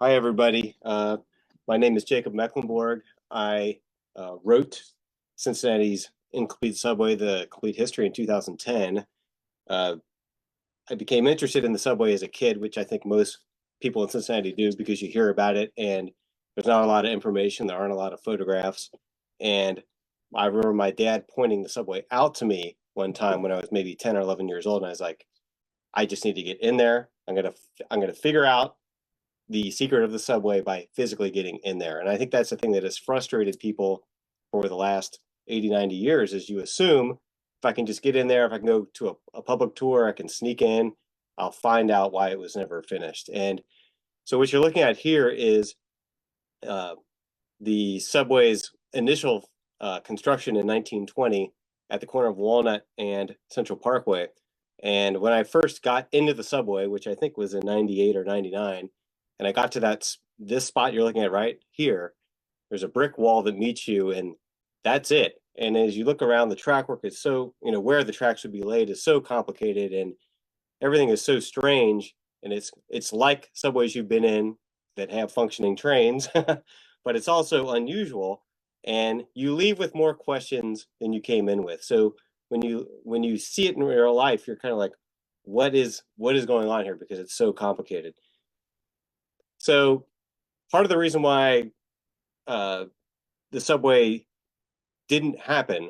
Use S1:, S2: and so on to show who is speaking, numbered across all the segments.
S1: Hi, everybody. My name is Jacob Mecklenborg. I wrote Cincinnati's Incomplete Subway, The Complete History in 2010. I became interested in the subway as a kid, which I think most people in Cincinnati do because you hear about it and there's not a lot of information. There aren't a lot of photographs. And I remember my dad pointing the subway out to me one time when I was maybe 10 or 11 years old. And I was like, I just need to get in there. I'm gonna figure out the secret of the subway by physically getting in there. And I think that's the thing that has frustrated people over the last 80, 90 years is you assume if I can just get in there, if I can go to a public tour, I can sneak in, I'll find out why it was never finished. And so what you're looking at here is the subway's initial construction in 1920 at the corner of Walnut and Central Parkway. And when I first got into the subway, which I think was in 98 or 99, and I got to this spot you're looking at right here, there's a brick wall that meets you, and that's it. And as you look around, the track work is so, where the tracks would be laid is so complicated, and everything is so strange. And it's like subways you've been in that have functioning trains, but it's also unusual. And you leave with more questions than you came in with. So when you see it in real life, you're kind of like, what is going on here? Because it's so complicated. So part of the reason why the subway didn't happen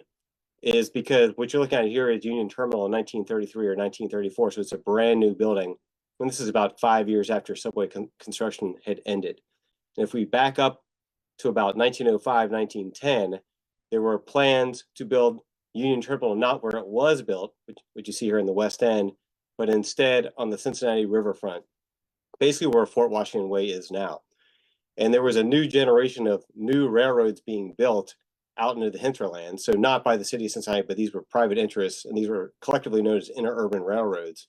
S1: is because what you're looking at here is Union Terminal in 1933 or 1934. So it's a brand new building. And this is about 5 years after subway construction had ended. And if we back up to about 1905, 1910, there were plans to build Union Terminal not where it was built, which you see here in the West End, but instead on the Cincinnati riverfront, basically where Fort Washington Way is now. And there was a new generation of new railroads being built out into the hinterland. So not by the city of Cincinnati, but these were private interests, and these were collectively known as interurban railroads.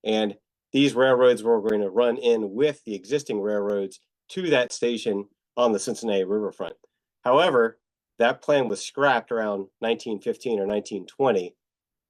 S1: And these railroads were going to run in with the existing railroads to that station on the Cincinnati riverfront. However, that plan was scrapped around 1915 or 1920.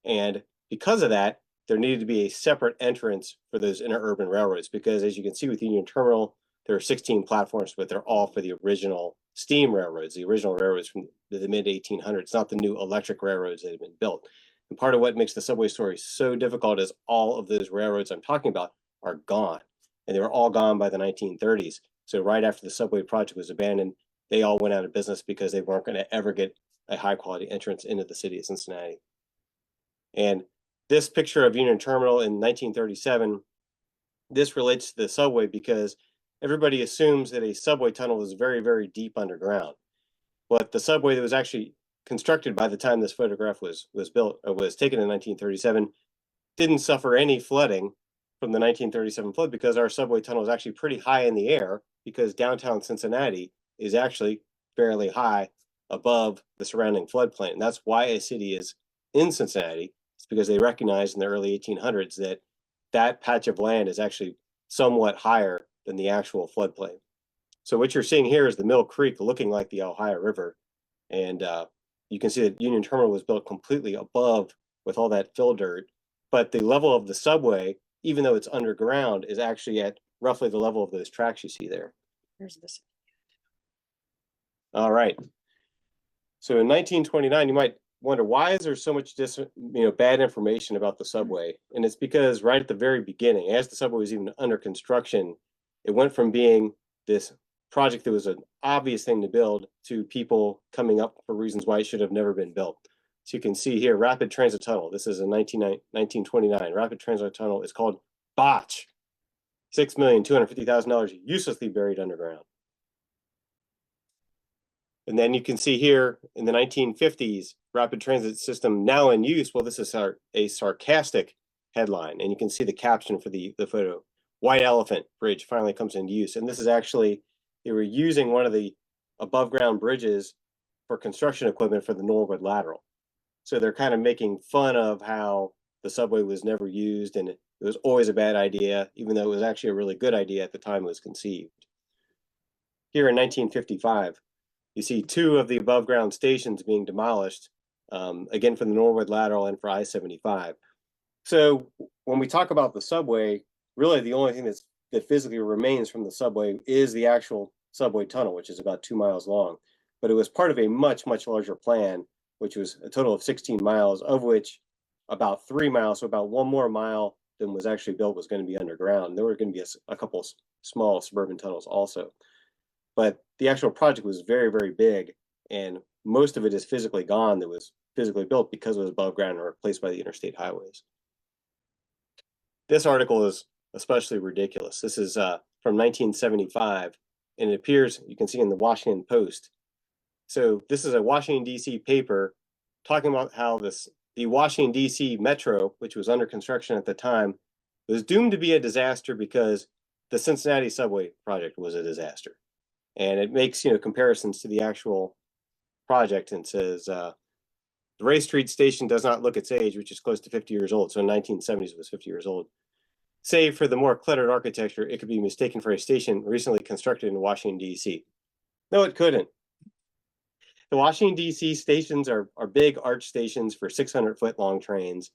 S1: And because of that, there needed to be a separate entrance for those interurban railroads, because as you can see with Union Terminal, there are 16 platforms, but they're all for the original steam railroads, the original railroads from the mid 1800s, not the new electric railroads that have been built. And part of what makes the subway story so difficult is all of those railroads I'm talking about are gone. And they were all gone by the 1930s. So right after the subway project was abandoned, they all went out of business because they weren't going to ever get a high quality entrance into the city of Cincinnati. And this picture of Union Terminal in 1937, this relates to the subway because everybody assumes that a subway tunnel is very, very deep underground. But the subway that was actually constructed by the time this photograph was built or was taken in 1937 didn't suffer any flooding from the 1937 flood because our subway tunnel is actually pretty high in the air because downtown Cincinnati is actually fairly high above the surrounding floodplain. And that's why a city is in Cincinnati. It's because they recognized in the early 1800s that that patch of land is actually somewhat higher than the actual floodplain. So what you're seeing here is the Mill Creek looking like the Ohio River. And you can see that Union Terminal was built completely above with all that fill dirt. But the level of the subway, even though it's underground, is actually at roughly the level of those tracks you see there.
S2: Here's this.
S1: All right. So in 1929, you might wonder, why is there so much bad information about the subway? And it's because right at the very beginning, as the subway was even under construction, it went from being this project that was an obvious thing to build to people coming up for reasons why it should have never been built. So you can see here, Rapid Transit Tunnel. This is in 1929. Rapid Transit Tunnel is called Botch. $6,250,000 uselessly buried underground. And then you can see here in the 1950s, rapid transit system now in use. Well, this is a sarcastic headline. And you can see the caption for the photo. White Elephant Bridge finally comes into use. And this is actually, they were using one of the above ground bridges for construction equipment for the Norwood Lateral. So they're kind of making fun of how the subway was never used and it was always a bad idea, even though it was actually a really good idea at the time it was conceived. Here in 1955, you see two of the above ground stations being demolished, again for the Norwood Lateral and for I-75. So when we talk about the subway, really the only thing that's that physically remains from the subway is the actual subway tunnel, which is about 2 miles long. But it was part of a much, much larger plan, which was a total of 16 miles, of which about 3 miles, so about 1 more mile than was actually built, was going to be underground. There were going to be a couple small suburban tunnels also. But the actual project was very, very big, and most of it is physically gone that was physically built because it was above ground and replaced by the interstate highways. This article is especially ridiculous. This is from 1975, and it appears, you can see in the Washington Post. So this is a Washington, D.C. paper talking about how the Washington, D.C. Metro, which was under construction at the time, was doomed to be a disaster because the Cincinnati subway project was a disaster. And it makes, comparisons to the actual project and says, the Ray Street station does not look its age, which is close to 50 years old. So in 1970s, it was 50 years old. Save for the more cluttered architecture, it could be mistaken for a station recently constructed in Washington, D.C. No, it couldn't. The Washington, D.C. stations are big arch stations for 600-foot long trains.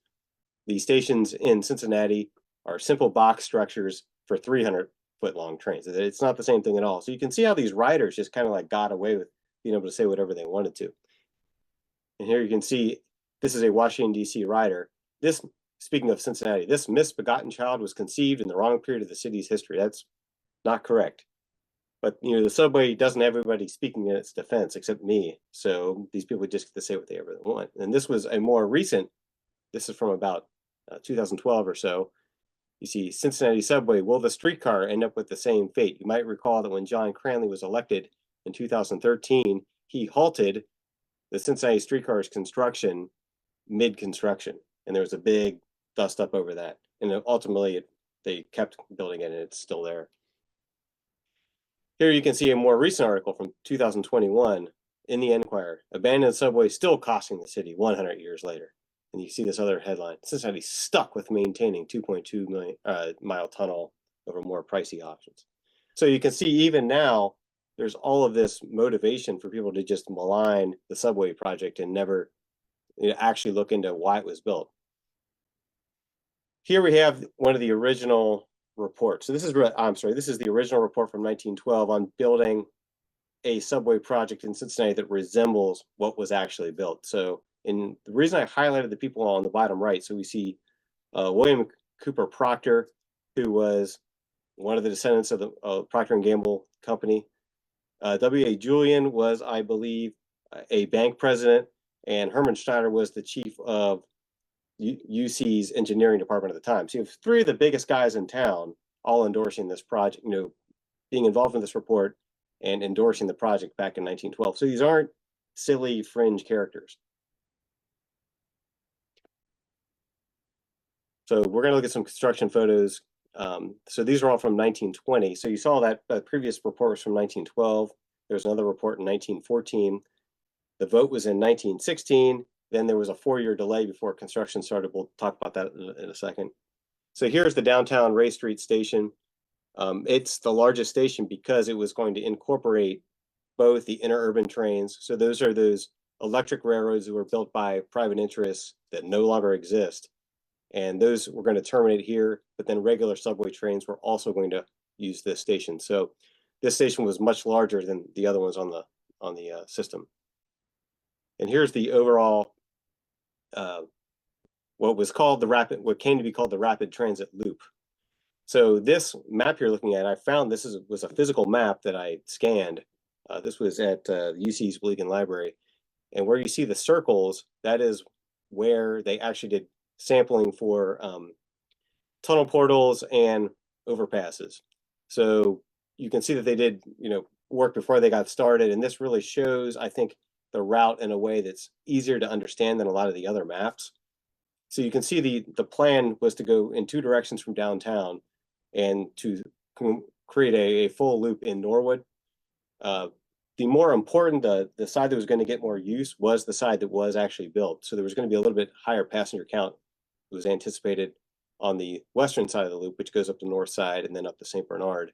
S1: The stations in Cincinnati are simple box structures for 300-foot long trains. It's not the same thing at all. So you can see how these riders just kind of like got away with being able to say whatever they wanted to. And here you can see this is a Washington, D.C. rider. This, speaking of Cincinnati, this misbegotten child was conceived in the wrong period of the city's history. That's not correct. But the subway doesn't have everybody speaking in its defense except me. So these people just get to say what they ever want. And this was a more recent, this is from about 2012 or so. You see, Cincinnati subway, will the streetcar end up with the same fate? You might recall that when John Cranley was elected in 2013, he halted the Cincinnati streetcar's construction mid-construction. And there was a big dust up over that. And ultimately, they kept building it, and it's still there. Here you can see a more recent article from 2021 in the NKY. Abandoned subway still costing the city 100 years later. And you see this other headline: Cincinnati stuck with maintaining 2.2 million mile tunnel over more pricey options. So you can see even now, there's all of this motivation for people to just malign the subway project and never actually look into why it was built. Here we have one of the original reports. So this is the original report from 1912 on building a subway project in Cincinnati that resembles what was actually built. So, the reason I highlighted the people on the bottom right, so we see William Cooper Proctor, who was one of the descendants of the Procter & Gamble company. W.A. Julian was, I believe, a bank president, and Herman Schneider was the chief of UC's engineering department at the time. So you have three of the biggest guys in town all endorsing this project, being involved in this report and endorsing the project back in 1912. So these aren't silly fringe characters. So we're going to look at some construction photos. So these are all from 1920. So you saw that previous report was from 1912. There's another report in 1914. The vote was in 1916. Then there was a 4-year delay before construction started. We'll talk about that in a second. So here's the downtown Ray Street station. It's the largest station because it was going to incorporate both the interurban trains. So those are those electric railroads that were built by private interests that no longer exist. And those were going to terminate here, but then regular subway trains were also going to use this station. So this station was much larger than the other ones on the system. And here's the overall what came to be called the rapid transit loop. So this map you're looking at, I found was a physical map that I scanned. This was at UC's Bleegan Library. And where you see the circles, that is where they actually did sampling for tunnel portals and overpasses. So you can see that they did, work before they got started. And this really shows, I think, the route in a way that's easier to understand than a lot of the other maps. So you can see the plan was to go in 2 directions from downtown and to create a full loop in Norwood. The more important, the side that was going to get more use was the side that was actually built. So there was going to be a little bit higher passenger count. It was anticipated on the western side of the loop, which goes up the north side and then up to St. Bernard.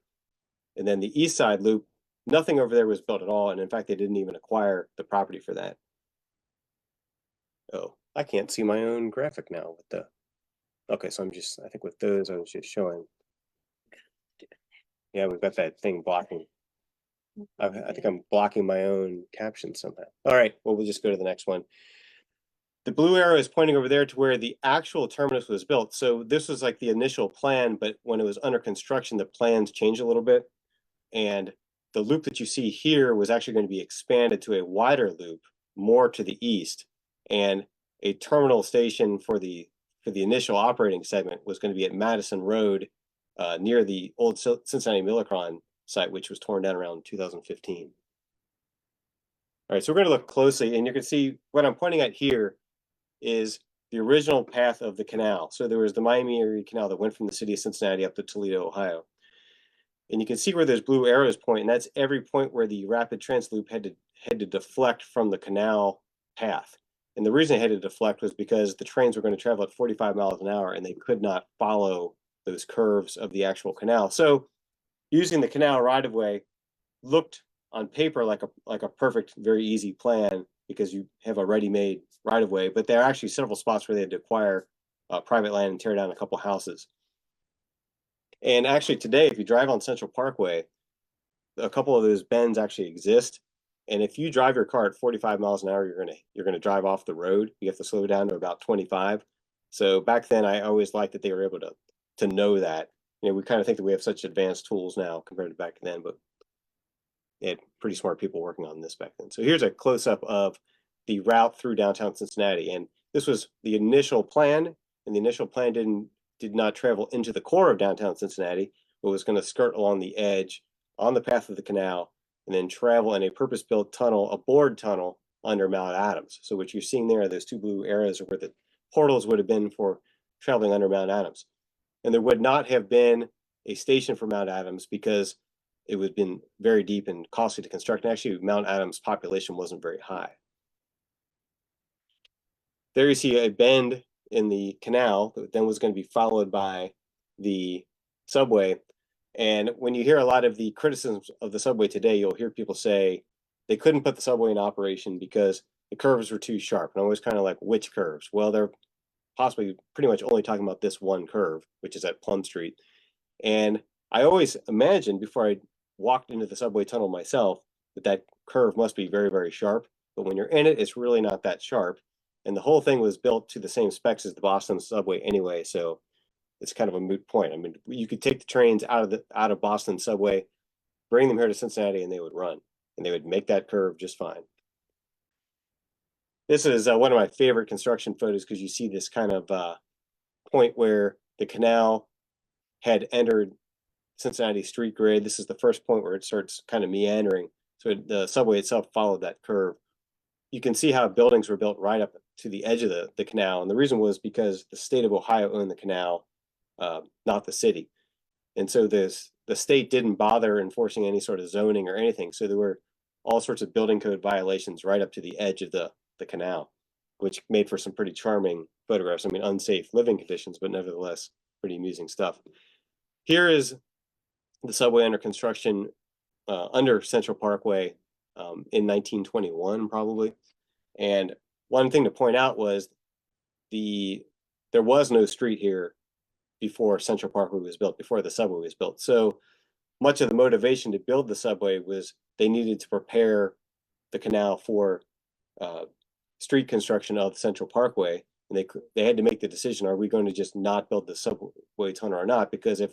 S1: And then the east side loop, nothing over there was built at all. And in fact, they didn't even acquire the property for that. Oh, I can't see my own graphic now with the, okay, so I think with those, I was just showing. Yeah, we've got that thing blocking. I think I'm blocking my own caption somehow. All right, well, we'll just go to the next one. The blue arrow is pointing over there to where the actual terminus was built. So this was like the initial plan, but when it was under construction, the plans changed a little bit. And the loop that you see here was actually going to be expanded to a wider loop more to the east. And a terminal station for the initial operating segment was going to be at Madison Road, near the old Cincinnati Millicron site, which was torn down around 2015. All right, so we're going to look closely, and you can see what I'm pointing at here is the original path of the canal. So there was the Miami-Erie Canal that went from the city of Cincinnati up to Toledo, Ohio. And you can see where those blue arrows point, and that's every point where the rapid transit loop had to deflect from the canal path. And the reason it had to deflect was because the trains were going to travel at 45 miles an hour, and they could not follow those curves of the actual canal. So using the canal right-of-way looked on paper like a perfect, very easy plan because you have a ready-made right-of-way, but there are actually several spots where they had to acquire private land and tear down a couple houses. And actually today, if you drive on Central Parkway, a couple of those bends actually exist. And if you drive your car at 45 miles an hour, you're gonna drive off the road. You have to slow down to about 25. So back then, I always liked that they were able to know that. You know, we kind of think that we have such advanced tools now compared to back then, but they had pretty smart people working on this back then. So here's a close-up of the route through downtown Cincinnati. And this was the initial plan, and the initial plan did not travel into the core of downtown Cincinnati, but was going to skirt along the edge on the path of the canal and then travel in a purpose-built tunnel, a bored tunnel under Mount Adams. So what you're seeing there, those two blue arrows are where the portals would have been for traveling under Mount Adams. And there would not have been a station for Mount Adams because it would have been very deep and costly to construct. And actually, Mount Adams' population wasn't very high. There you see a bend in the canal that then was going to be followed by the subway. And when you hear a lot of the criticisms of the subway today, you'll hear people say they couldn't put the subway in operation because the curves were too sharp. And I'm always kind of like, which curves? Well, they're possibly pretty much only talking about this one curve, which is at Plum Street. And I always imagined before I walked into the subway tunnel myself that curve must be very, very sharp. But when you're in it, it's really not that sharp. And the whole thing was built to the same specs as the Boston subway anyway, so it's kind of a moot point. I mean, you could take the trains out of Boston subway, bring them here to Cincinnati, and they would run, and they would make that curve just fine. This is one of my favorite construction photos because you see this kind of point where the canal had entered Cincinnati street grid. This is the first point where it starts kind of meandering. So the subway itself followed that curve. You can see how buildings were built right up to the edge of the canal. And the reason was because the state of Ohio owned the canal, not the city. And so the state didn't bother enforcing any sort of zoning or anything. So there were all sorts of building code violations right up to the edge of the canal, which made for some pretty charming photographs. I mean, unsafe living conditions, but nevertheless, pretty amusing stuff. Here is the subway under construction under Central Parkway in 1921, probably. And one thing to point out was there was no street here before Central Parkway was built, before the subway was built. So much of the motivation to build the subway was they needed to prepare the canal for street construction of Central Parkway. And they had to make the decision, are we going to just not build the subway tunnel or not? Because if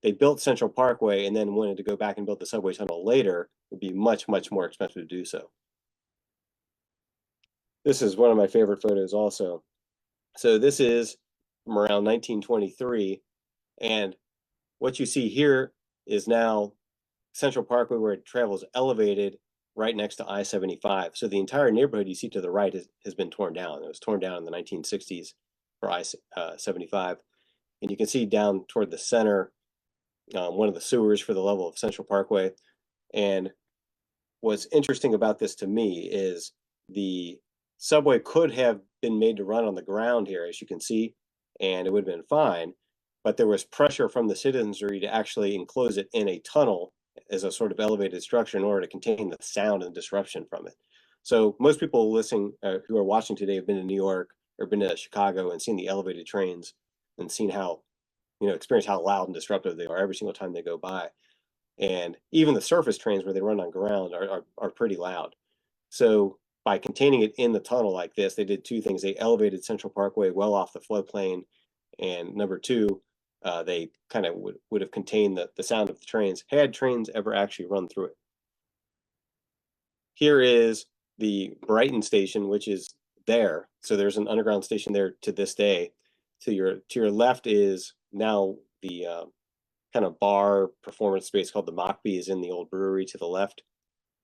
S1: they built Central Parkway and then wanted to go back and build the subway tunnel later, it would be much, much more expensive to do so. This is one of my favorite photos also. So this is from around 1923. And what you see here is now Central Parkway, where it travels elevated right next to I-75. So the entire neighborhood you see to the right has been torn down. It was torn down in the 1960s for I-75. And you can see down toward the center, one of the sewers for the level of Central Parkway. And what's interesting about this to me is the subway could have been made to run on the ground here, as you can see, and it would have been fine. But there was pressure from the citizenry to actually enclose it in a tunnel as a sort of elevated structure in order to contain the sound and disruption from it. So most people listening who are watching today have been to New York or been to Chicago and seen the elevated trains and seen how, experienced how loud and disruptive they are every single time they go by. And even the surface trains where they run on ground are pretty loud. So by containing it in the tunnel like this, they did two things. They elevated Central Parkway well off the floodplain, and number two, they kind of would have contained the sound of the trains had trains ever actually run through it. Here is the Brighton station, which is there. So there's an underground station there to this day. To your left is now the kind of bar performance space called the Mockbee is in the old brewery to the left.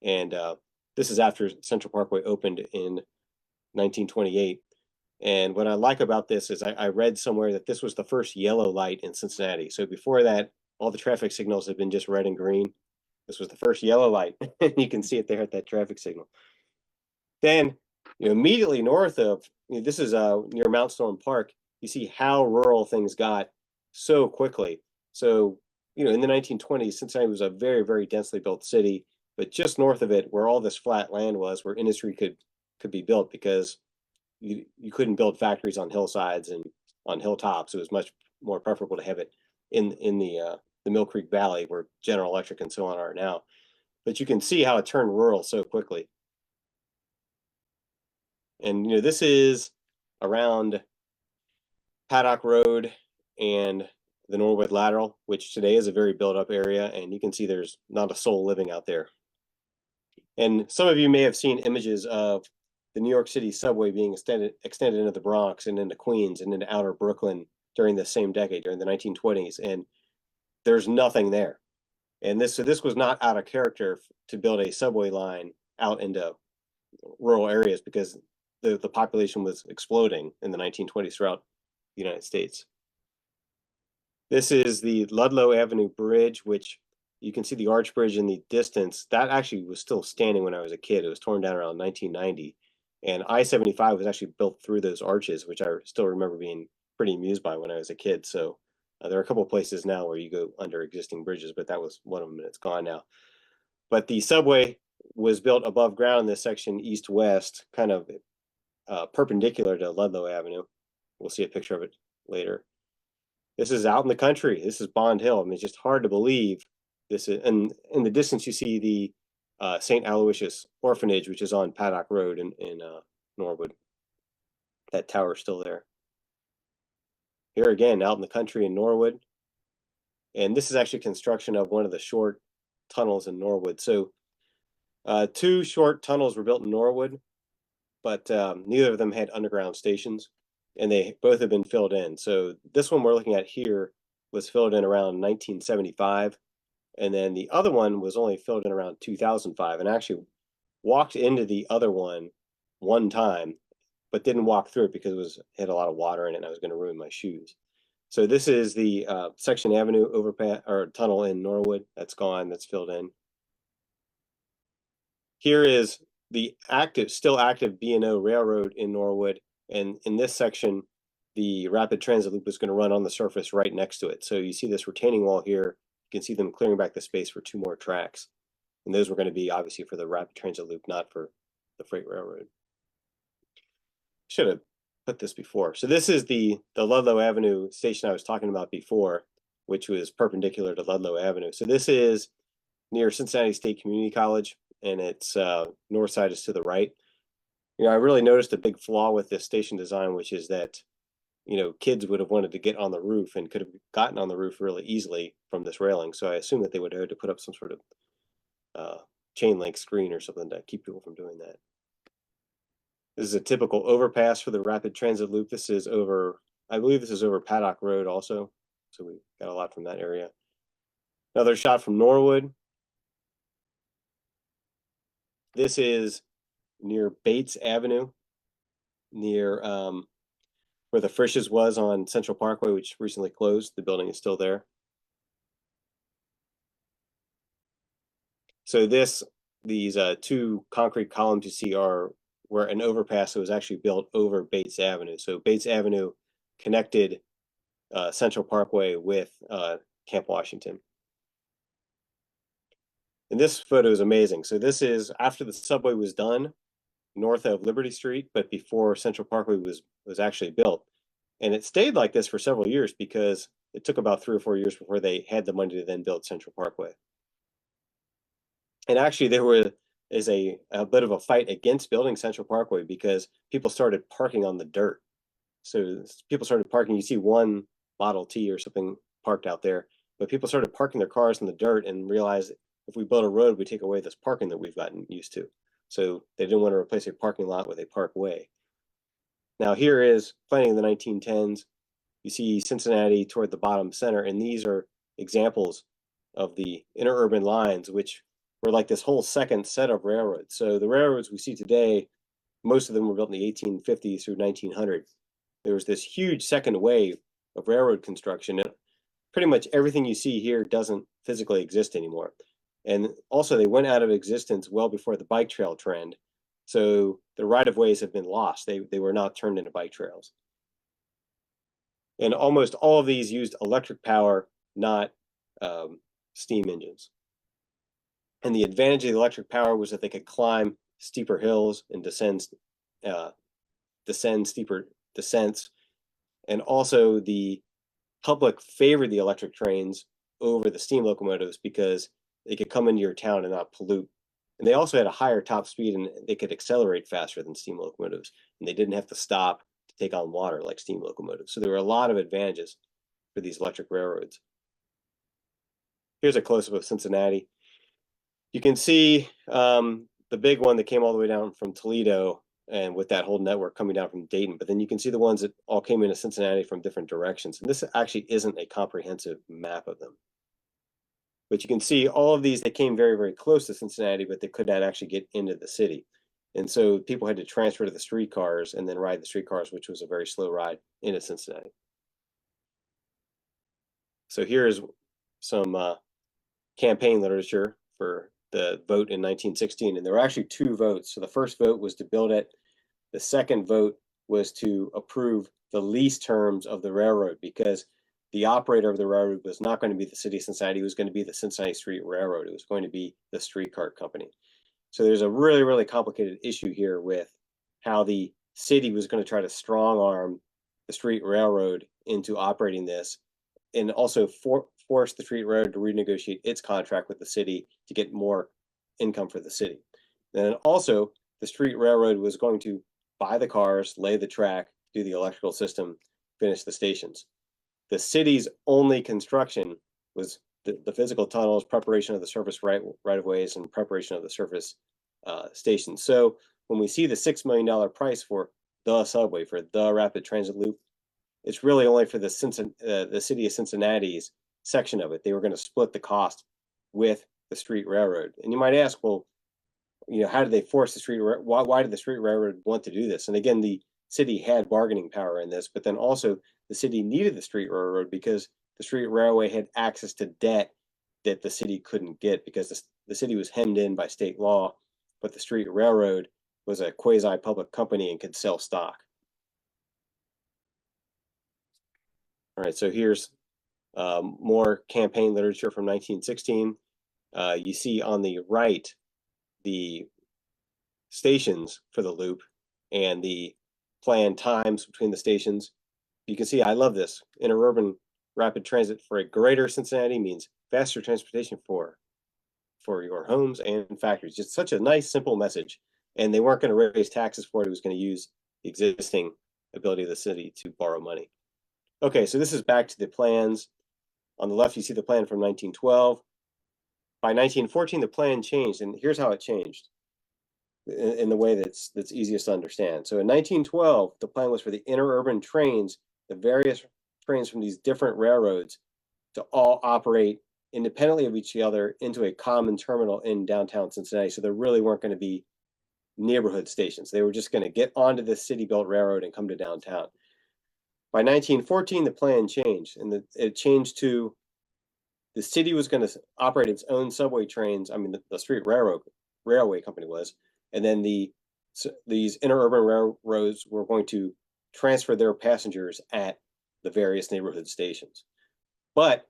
S1: And this is after Central Parkway opened in 1928. And what I like about this is I read somewhere that this was the first yellow light in Cincinnati. So before that, all the traffic signals had been just red and green. This was the first yellow light. You can see it there at that traffic signal. Then, immediately north of, this is near Mount Storm Park, you see how rural things got so quickly. So, in the 1920s, Cincinnati was a very, very densely built city, but just north of it, where all this flat land was, where industry could be built, because you couldn't build factories on hillsides and on hilltops. It was much more preferable to have it in the Mill Creek Valley, where General Electric and so on are now. But you can see how it turned rural so quickly. And this is around Paddock Road and the Norwood Lateral, which today is a very built up area, and you can see there's not a soul living out there. And some of you may have seen images of the New York City subway being extended into the Bronx and into Queens and into outer Brooklyn during the same decade, during the 1920s, and there's nothing there. And this was not out of character to build a subway line out into rural areas, because the population was exploding in the 1920s throughout the United States. This is the Ludlow Avenue Bridge, which you can see the arch bridge in the distance. That actually was still standing when I was a kid. It was torn down around 1990. And I-75 was actually built through those arches, which I still remember being pretty amused by when I was a kid. So there are a couple of places now where you go under existing bridges, but that was one of them, and it's gone now. But the subway was built above ground in this section east-west, kind of perpendicular to Ludlow Avenue. We'll see a picture of it later. This is out in the country. This is Bond Hill. I mean, it's just hard to believe this is, and in the distance you see the St. Aloysius Orphanage, which is on Paddock Road in Norwood. That tower is still there. Here again, out in the country in Norwood. And this is actually construction of one of the short tunnels in Norwood. So two short tunnels were built in Norwood, but neither of them had underground stations, and they both have been filled in. So this one we're looking at here was filled in around 1975, and then the other one was only filled in around 2005, and I actually walked into the other one time, but didn't walk through it because it had a lot of water in it and I was going to ruin my shoes. So this is the Section Avenue overpass or tunnel in Norwood. That's gone, that's filled in. Here is the still active B&O Railroad in Norwood, and in this section, the rapid transit loop is going to run on the surface right next to it. So you see this retaining wall here. You can see them clearing back the space for two more tracks, and those were going to be obviously for the rapid transit loop, not for the freight railroad. Should have put this before. So this is the Ludlow Avenue station I was talking about before, which was perpendicular to Ludlow Avenue. So this is near Cincinnati State Community College, and its north side is to the right. I really noticed a big flaw with this station design, which is that kids would have wanted to get on the roof and could have gotten on the roof really easily from this railing. So I assume that they would have had to put up some sort of chain link screen or something to keep people from doing that. This is a typical overpass for the rapid transit loop. This is over, I believe this is over Paddock Road also. So we got a lot from that area. Another shot from Norwood. This is near Bates Avenue, near where the Frisch's was on Central Parkway, which recently closed. The building is still there. So these two concrete columns you see are where an overpass that was actually built over Bates Avenue. So Bates Avenue connected Central Parkway with Camp Washington. And this photo is amazing. So this is after the subway was done north of Liberty Street, but before Central Parkway was actually built. And it stayed like this for several years because it took about 3 or 4 years before they had the money to then build Central Parkway. And actually, there is a bit of a fight against building Central Parkway because people started parking on the dirt. So people started parking. You see one Model T or something parked out there, but people started parking their cars in the dirt and realized if we build a road, we take away this parking that we've gotten used to. So they didn't want to replace a parking lot with a parkway. Now here is planning in the 1910s. You see Cincinnati toward the bottom center, and these are examples of the interurban lines, which were like this whole second set of railroads. So the railroads we see today, most of them were built in the 1850s through 1900. There was this huge second wave of railroad construction. And pretty much everything you see here doesn't physically exist anymore. And also they went out of existence well before the bike trail trend. So the right-of-ways have been lost. They were not turned into bike trails. And almost all of these used electric power, not steam engines. And the advantage of the electric power was that they could climb steeper hills and descend steeper descents. And also the public favored the electric trains over the steam locomotives because they could come into your town and not pollute. And they also had a higher top speed and they could accelerate faster than steam locomotives. And they didn't have to stop to take on water like steam locomotives. So there were a lot of advantages for these electric railroads. Here's a close-up of Cincinnati. You can see the big one that came all the way down from Toledo and with that whole network coming down from Dayton. But then you can see the ones that all came into Cincinnati from different directions. And this actually isn't a comprehensive map of them. But you can see all of these, they came very, very close to Cincinnati, but they could not actually get into the city. And so people had to transfer to the streetcars and then ride the streetcars, which was a very slow ride into Cincinnati. So here's some campaign literature for the vote in 1916. And there were actually two votes. So the first vote was to build it. The second vote was to approve the lease terms of the railroad because the operator of the railroad was not going to be the city of Cincinnati. It was going to be the Cincinnati Street Railroad. It was going to be the streetcar company. So there's a really, really complicated issue here with how the city was going to try to strong arm the street railroad into operating this and also force the street railroad to renegotiate its contract with the city to get more income for the city. Then also the street railroad was going to buy the cars, lay the track, do the electrical system, finish the stations. The city's only construction was the physical tunnels, preparation of the surface right-of-ways, and preparation of the surface stations. So when we see the $6 million price for the subway, for the rapid transit loop, it's really only for the city of Cincinnati's section of it. They were going to split the cost with the street railroad. And you might ask, well, how did they force the street? Why did the street railroad want to do this? And again, the city had bargaining power in this, but then also the city needed the street railroad because the street railway had access to debt that the city couldn't get because the city was hemmed in by state law, but the street railroad was a quasi-public company and could sell stock. All right, so here's more campaign literature from 1916. You see on the right the stations for the loop and the planned times between the stations. You can see, I love this. Interurban rapid transit for a greater Cincinnati means faster transportation for your homes and factories. Just such a nice, simple message. And they weren't going to raise taxes for it. It was going to use the existing ability of the city to borrow money. Okay, so this is back to the plans. On the left, you see the plan from 1912. By 1914, the plan changed, and here's how it changed in the way that's easiest to understand. So in 1912, the plan was for the interurban trains, the various trains from these different railroads, to all operate independently of each other into a common terminal in downtown Cincinnati. So there really weren't going to be neighborhood stations. They were just going to get onto the city-built railroad and come to downtown. By 1914, the plan changed, and it changed to the city was going to operate its own subway trains. I mean, the street railway company was, and then these interurban railroads were going to transfer their passengers at the various neighborhood stations. But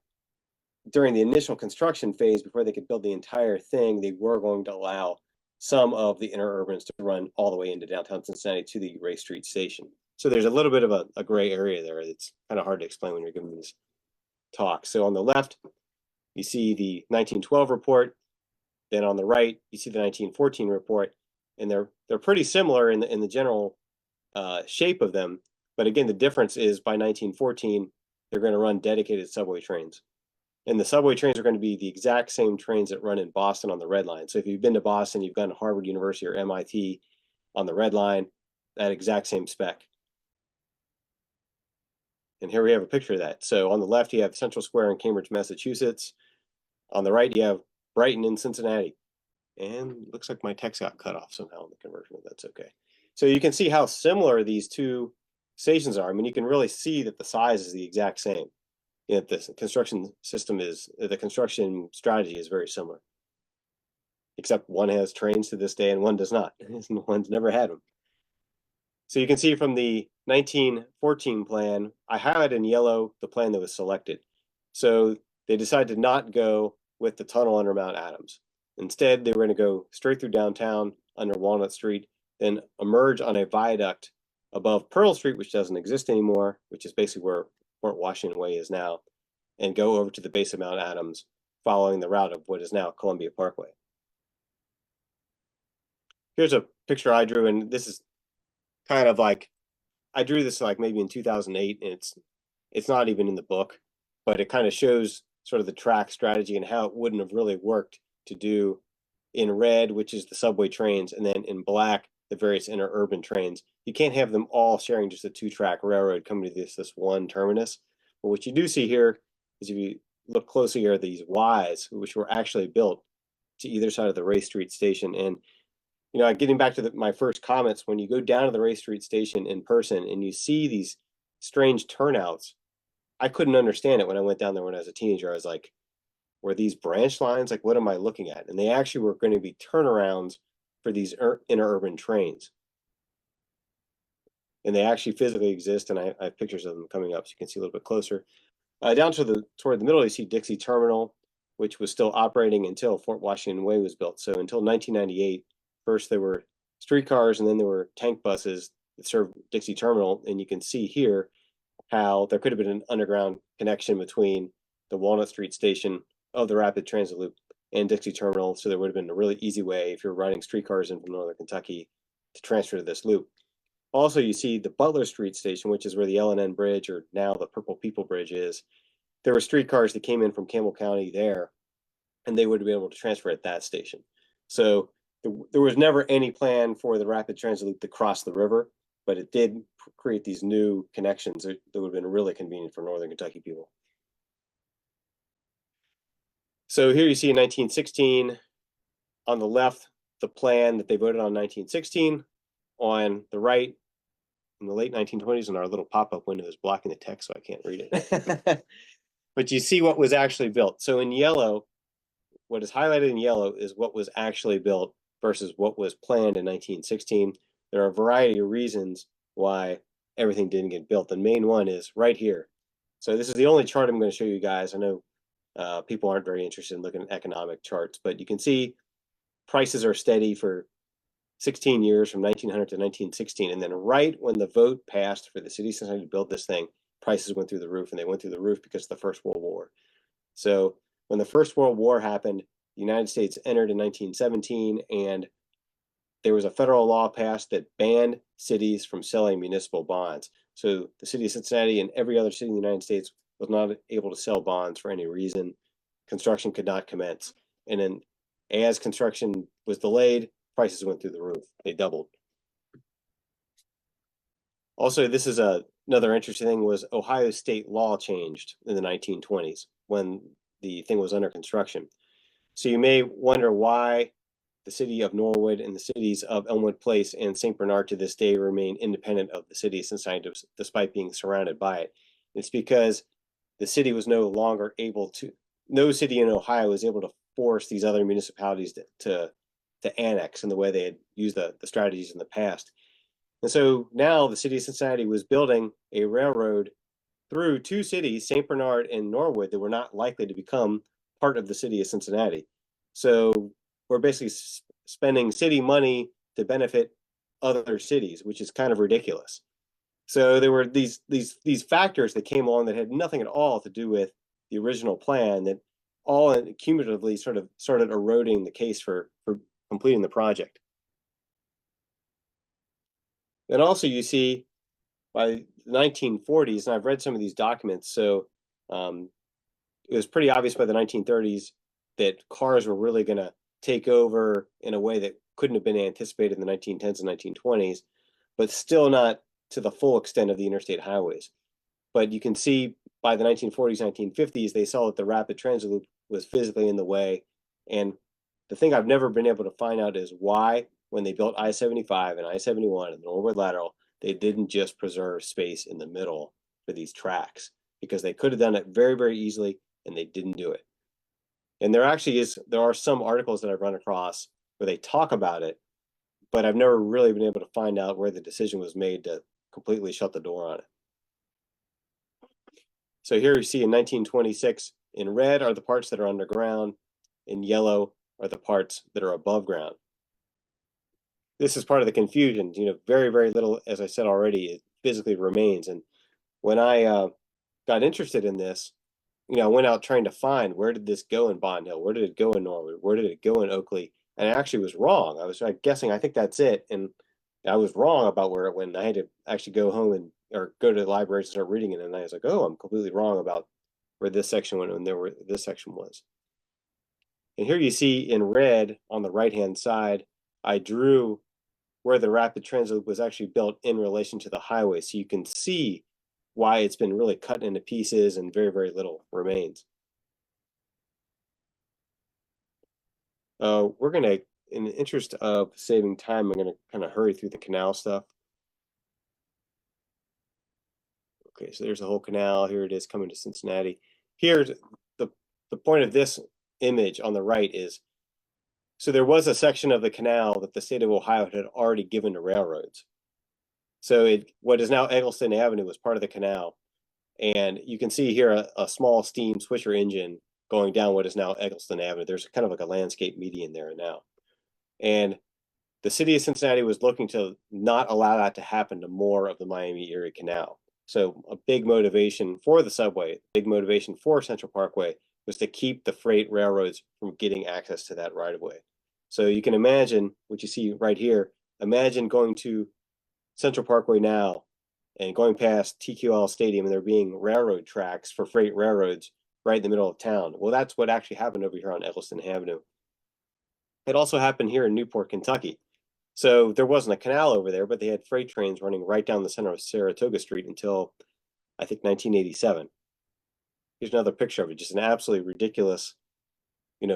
S1: during the initial construction phase, before they could build the entire thing, they were going to allow some of the interurbans to run all the way into downtown Cincinnati to the Ray Street station. So there's a little bit of a gray area there. It's kind of hard to explain when you're giving these talks. So on the left, you see the 1912 report. Then on the right, you see the 1914 report, and they're pretty similar in the general shape of them. But again, the difference is by 1914, they're going to run dedicated subway trains. And the subway trains are going to be the exact same trains that run in Boston on the Red Line. So if you've been to Boston, you've gone to Harvard University or MIT on the Red Line, that exact same spec. And here we have a picture of that. So on the left, you have Central Square in Cambridge, Massachusetts. On the right, you have Brighton in Cincinnati. And looks like my text got cut off somehow in the conversion, but that's okay. So you can see how similar these two stations are. I mean, you can really see that the size is the exact same. You know, the construction system is, the construction strategy is very similar. Except one has trains to this day and one does not. One's never had them. So you can see from the 1914 plan, I highlighted in yellow the plan that was selected. So they decided to not go with the tunnel under Mount Adams. Instead, they were going to go straight through downtown under Walnut Street, then emerge on a viaduct above Pearl Street, which doesn't exist anymore, which is basically where Fort Washington Way is now, and go over to the base of Mount Adams, following the route of what is now Columbia Parkway. Here's a picture I drew, and this is kind of like, I drew this like maybe in 2008, and it's not even in the book, but it kind of shows sort of the track strategy and how it wouldn't have really worked to do in red, which is the subway trains, and then in black, the various interurban trains. You can't have them all sharing just a two-track railroad coming to this one terminus. But what you do see here is, if you look closely here, these Ys, which were actually built to either side of the Race Street station. And you know, getting back to my first comments, when you go down to the Race Street station in person and you see these strange turnouts, I couldn't understand it when I went down there when I was a teenager. I was like, were these branch lines? Like, what am I looking at? And they actually were going to be turnarounds for these interurban trains. And they actually physically exist, and I have pictures of them coming up so you can see a little bit closer. Down to toward the middle, you see Dixie Terminal, which was still operating until Fort Washington Way was built. So until 1998, first there were streetcars, and then there were tank buses that served Dixie Terminal. And you can see here how there could have been an underground connection between the Walnut Street station of the Rapid Transit Loop and Dixie Terminal. So there would have been a really easy way, if you're riding streetcars in from Northern Kentucky, to transfer to this loop. Also, you see the Butler Street station, which is where the L&N Bridge, or now the Purple People Bridge, is. There were streetcars that came in from Campbell County there, and they would have been able to transfer at that station. So there was never any plan for the Rapid Transit Loop to cross the river, but it did create these new connections that would have been really convenient for Northern Kentucky people. So here you see in 1916, on the left, the plan that they voted on in 1916. On the right, in the late 1920s, and our little pop-up window is blocking the text, so I can't read it. But you see what was actually built. So in yellow, what is highlighted in yellow is what was actually built versus what was planned in 1916. There are a variety of reasons why everything didn't get built. The main one is right here. So this is the only chart I'm going to show you guys. I know people aren't very interested in looking at economic charts, but you can see prices are steady for 16 years, from 1900 to 1916. And then right when the vote passed for the city of Cincinnati to build this thing, prices went through the roof, and they went through the roof because of the First World War. So when the First World War happened, the United States entered in 1917, and there was a federal law passed that banned cities from selling municipal bonds. So the city of Cincinnati and every other city in the United States was not able to sell bonds for any reason. Construction could not commence. And then as construction was delayed, prices went through the roof. They doubled. Also, this is another interesting thing, was Ohio state law changed in the 1920s when the thing was under construction. So you may wonder why the city of Norwood and the cities of Elmwood Place and St. Bernard to this day remain independent of the city of Cincinnati despite being surrounded by it. It's because the city was no longer able to, no city in Ohio was able to force these other municipalities to annex in the way they had used the strategies in the past. And so now the city of Cincinnati was building a railroad through two cities, St. Bernard and Norwood, that were not likely to become part of the city of Cincinnati. So we're basically spending city money to benefit other cities, which is kind of ridiculous. So there were these factors that came along that had nothing at all to do with the original plan that all cumulatively sort of started eroding the case for completing the project. And also you see by the 1940s, and I've read some of these documents, so it was pretty obvious by the 1930s that cars were really going to take over in a way that couldn't have been anticipated in the 1910s and 1920s, but still not to the full extent of the interstate highways. But you can see by the 1940s, 1950s, they saw that the rapid transit loop was physically in the way. And the thing I've never been able to find out is why, when they built I-75 and I-71 and the Norwood Lateral, they didn't just preserve space in the middle for these tracks, because they could have done it very, very easily, and they didn't do it. And there are some articles that I've run across where they talk about it, but I've never really been able to find out where the decision was made to completely shut the door on it. So here you see in 1926, in red are the parts that are underground, in yellow are the parts that are above ground. This is part of the confusion. Very, very little, as I said already, it physically remains. And when I got interested in this, I went out trying to find, where did this go in Bond Hill? Where did it go in Norwood? Where did it go in Oakley? And I actually was wrong. I was guessing, I think that's it. And I was wrong about where it went. I had to actually go home or go to the library and start reading it. And I was like, oh, I'm completely wrong about where this section went and this section was. And here you see in red on the right-hand side, I drew where the rapid transit loop was actually built in relation to the highway. So you can see why it's been really cut into pieces and very, very little remains. We're going to, in the interest of saving time, I'm going to kind of hurry through the canal stuff. Okay, so there's the whole canal. Here it is coming to Cincinnati. Here's the point of this image on the right is, so there was a section of the canal that the state of Ohio had already given to railroads. So what is now Eggleston Avenue was part of the canal. And you can see here a small steam swisher engine going down what is now Eggleston Avenue. There's kind of like a landscape median there now. And the city of Cincinnati was looking to not allow that to happen to more of the Miami-Erie Canal. So a big motivation for the subway, big motivation for Central Parkway, was to keep the freight railroads from getting access to that right of way. So you can imagine what you see right here. Imagine going to Central Parkway now and going past TQL Stadium, and there being railroad tracks for freight railroads right in the middle of town. Well, that's what actually happened over here on Eggleston Avenue. It also happened here in Newport, Kentucky. So there wasn't a canal over there, but they had freight trains running right down the center of Saratoga Street until, I think, 1987. Here's another picture of it, just an absolutely ridiculous,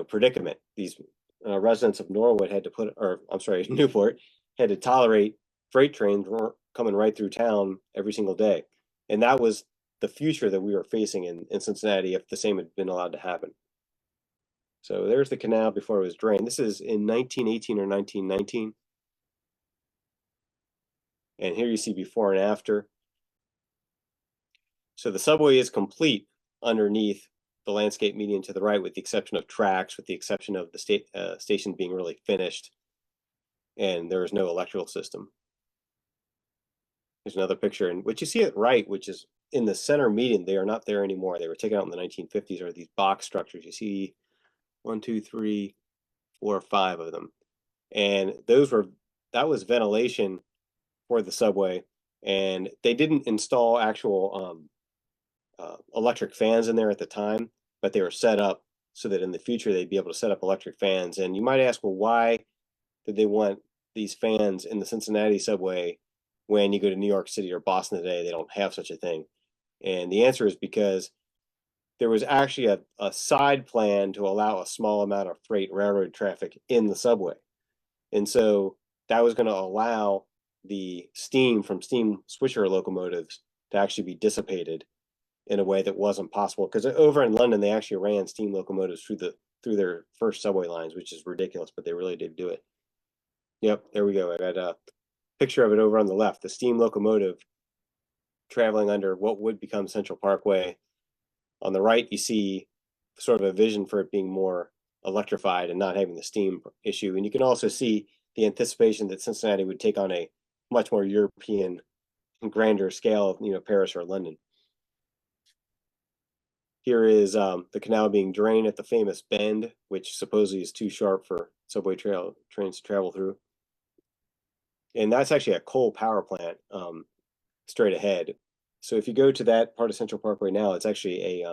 S1: predicament. These residents of Norwood had to Newport had to tolerate freight trains coming right through town every single day. And that was the future that we were facing in Cincinnati if the same had been allowed to happen. So there's the canal before it was drained. This is in 1918 or 1919. And here you see before and after. So the subway is complete underneath the landscape median to the right, with the exception of tracks, with the exception of the station being really finished. And there is no electrical system. Here's another picture. And what you see at right, which is in the center median, they are not there anymore. They were taken out in the 1950s, are these box structures. You see 1, 2, 3, 4, 5 of them. And that was ventilation for the subway. And they didn't install actual electric fans in there at the time, but they were set up so that in the future they'd be able to set up electric fans. And you might ask, well, why did they want these fans in the Cincinnati subway when you go to New York City or Boston today? They don't have such a thing. And the answer is because there was actually a side plan to allow a small amount of freight railroad traffic in the subway. And so that was going to allow the steam from steam swisher locomotives to actually be dissipated in a way that wasn't possible. Because over in London, they actually ran steam locomotives through their first subway lines, which is ridiculous, but they really did do it. Yep, there we go. I got a picture of it over on the left, the steam locomotive traveling under what would become Central Parkway. On the right, you see sort of a vision for it being more electrified and not having the steam issue. And you can also see the anticipation that Cincinnati would take on a much more European, grander scale of, Paris or London. Here is the canal being drained at the famous bend, which supposedly is too sharp for subway trains to travel through. And that's actually a coal power plant straight ahead. So if you go to that part of Central Parkway now, it's actually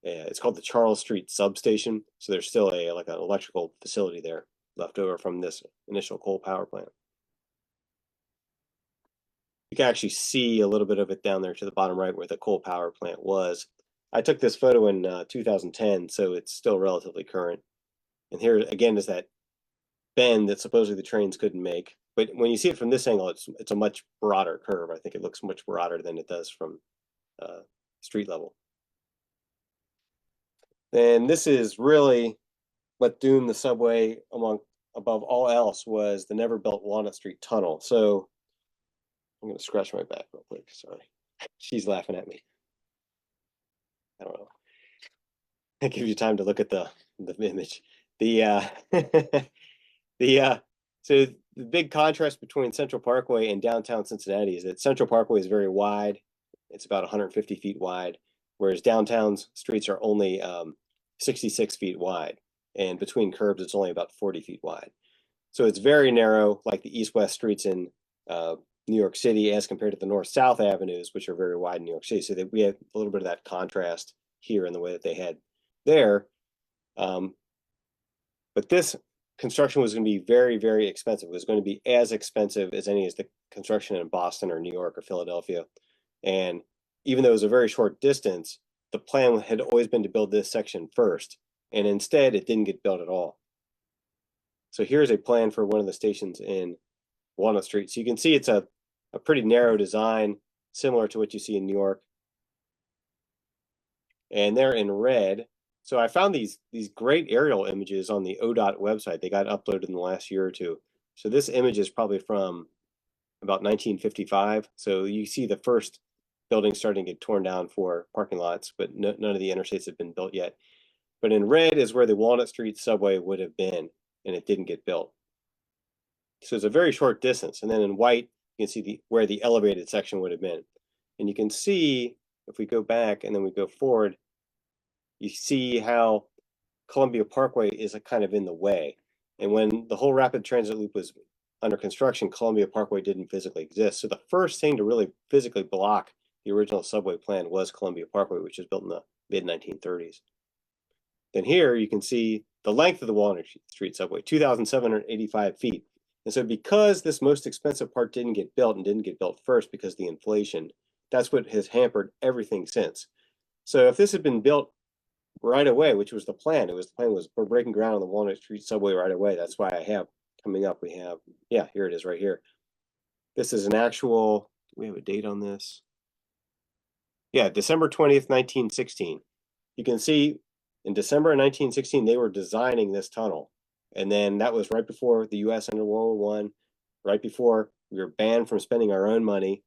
S1: it's called the Charles Street substation. So there's still like an electrical facility there left over from this initial coal power plant. You can actually see a little bit of it down there to the bottom right where the coal power plant was. I took this photo in 2010, so it's still relatively current. And here again is that bend that supposedly the trains couldn't make. But when you see it from this angle, it's a much broader curve. I think it looks much broader than it does from street level. And this is really what doomed the subway above all else was the never built Walnut Street tunnel. So I'm going to scratch my back real quick. Sorry. She's laughing at me. I don't know. That gives you time to look at the image. So the big contrast between Central Parkway and downtown Cincinnati is that Central Parkway is very wide. It's about 150 feet wide, whereas downtown's streets are only 66 feet wide. And between curbs, it's only about 40 feet wide. So it's very narrow, like the east-west streets in New York City as compared to the north-south avenues, which are very wide in New York City. So that we have a little bit of that contrast here in the way that they had there. But this construction was going to be very, very expensive. It was going to be as expensive as any as the construction in Boston or New York or Philadelphia. And even though it was a very short distance, the plan had always been to build this section first. And instead, it didn't get built at all. So here's a plan for one of the stations in Walnut Street. So you can see it's a pretty narrow design, similar to what you see in New York. And they're in red. So I found these great aerial images on the ODOT website. They got uploaded in the last year or two. So this image is probably from about 1955. So you see the first buildings starting to get torn down for parking lots, but none of the interstates have been built yet. But in red is where the Walnut Street subway would have been, and it didn't get built. So it's a very short distance. And then in white, you can see where the elevated section would have been. And you can see, if we go back and then we go forward, you see how Columbia Parkway is kind of in the way. And when the whole rapid transit loop was under construction, Columbia Parkway didn't physically exist. So the first thing to really physically block the original subway plan was Columbia Parkway, which was built in the mid-1930s. Then here you can see the length of the Walnut Street subway, 2,785 feet. And so because this most expensive part didn't get built and didn't get built first because of the inflation, that's what has hampered everything since. So if this had been built right away, which was the plan, we're breaking ground on the Walnut Street subway right away. That's why I have coming up, we have, yeah, here it is right here. This is an actual, we have a date on this. Yeah, December 20th, 1916. You can see in December of 1916, they were designing this tunnel. And then that was right before the US entered World War I, right before we were banned from spending our own money,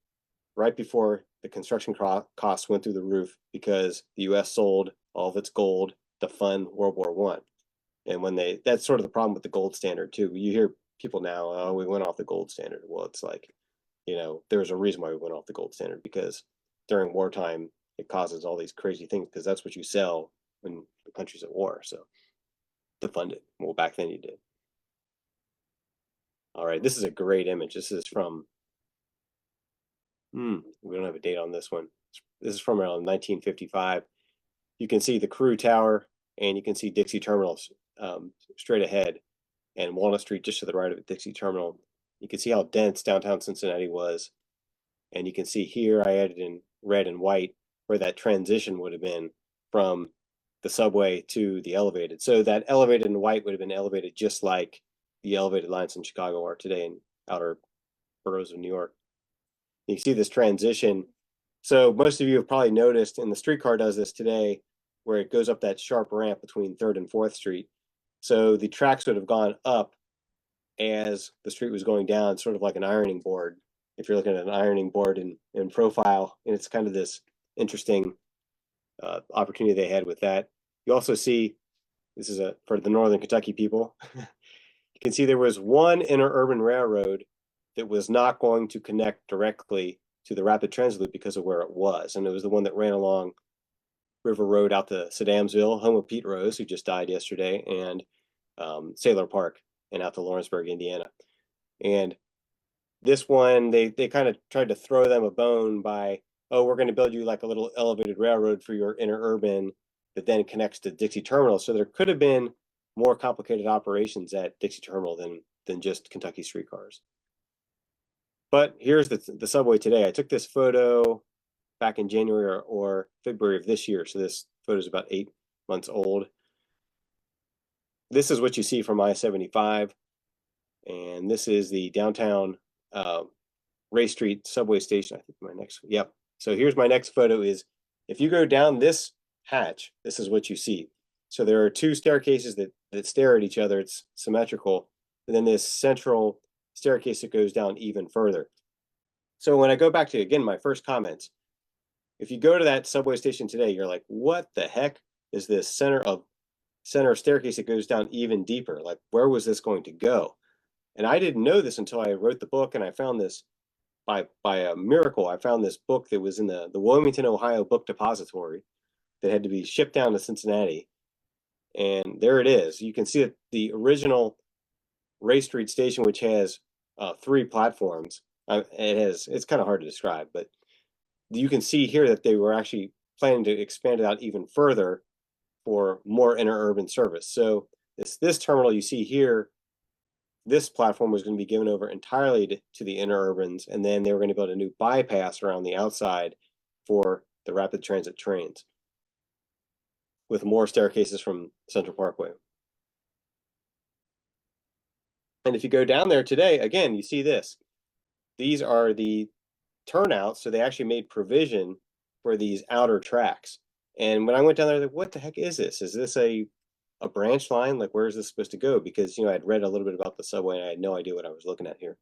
S1: right before the construction costs went through the roof because the US sold all of its gold to fund World War I. And when that's sort of the problem with the gold standard too. You hear people now, oh, we went off the gold standard. Well, it's like, there's a reason why we went off the gold standard, because during wartime, it causes all these crazy things because that's what you sell when the country's at war. So to fund it. Well, back then you did. All right, this is a great image. This is from, we don't have a date on this one. This is from around 1955. You can see the Crew Tower and you can see Dixie Terminals straight ahead, and Walnut Street just to the right of Dixie Terminal. You can see how dense downtown Cincinnati was. And you can see here, I added in red and white where that transition would have been from the subway to the elevated. So that elevated in white would have been elevated just like the elevated lines in Chicago are today in outer boroughs of New York. You see this transition. So most of you have probably noticed, and the streetcar does this today, where it goes up that sharp ramp between 3rd and 4th Street. So the tracks would have gone up as the street was going down, sort of like an ironing board. If you're looking at an ironing board in profile, and it's kind of this interesting opportunity they had with that. You also see, this is for the Northern Kentucky people, you can see there was one interurban railroad that was not going to connect directly to the rapid transit loop because of where it was. And it was the one that ran along River Road out to Sadamsville, home of Pete Rose, who just died yesterday, and Sailor Park, and out to Lawrenceburg, Indiana. And this one, they kind of tried to throw them a bone by, oh, we're going to build you like a little elevated railroad for your interurban that then connects to Dixie Terminal. So there could have been more complicated operations at Dixie Terminal than just Kentucky streetcars. But here's the subway today. I took this photo back in January or February of this year. So this photo is about 8 months old. This is what you see from I-75. And this is the downtown Ray Street subway station. I think my next, yep. So here's my next photo is, if you go down this hatch, this is what you see. So there are two staircases that stare at each other. It's symmetrical. And then this central staircase that goes down even further. So when I go back to, again, my first comments, if you go to that subway station today, you're like, what the heck is this center staircase that goes down even deeper? Like, where was this going to go? And I didn't know this until I wrote the book, and I found this by a miracle. I found this book that was in the Wilmington, Ohio book depository that had to be shipped down to Cincinnati. And there it is. You can see that the original Ray Street station, which has 3 platforms, it's kind of hard to describe, but you can see here that they were actually planning to expand it out even further for more interurban service. So this terminal you see here, this platform was going to be given over entirely to the interurbans, and then they were going to build a new bypass around the outside for the rapid transit trains with more staircases from Central Parkway. And if you go down there today, again, you see this. These are the turnouts, so they actually made provision for these outer tracks. And when I went down there, I was like, what the heck is this? Is this a branch line? Like, where is this supposed to go? Because, I'd read a little bit about the subway and I had no idea what I was looking at here.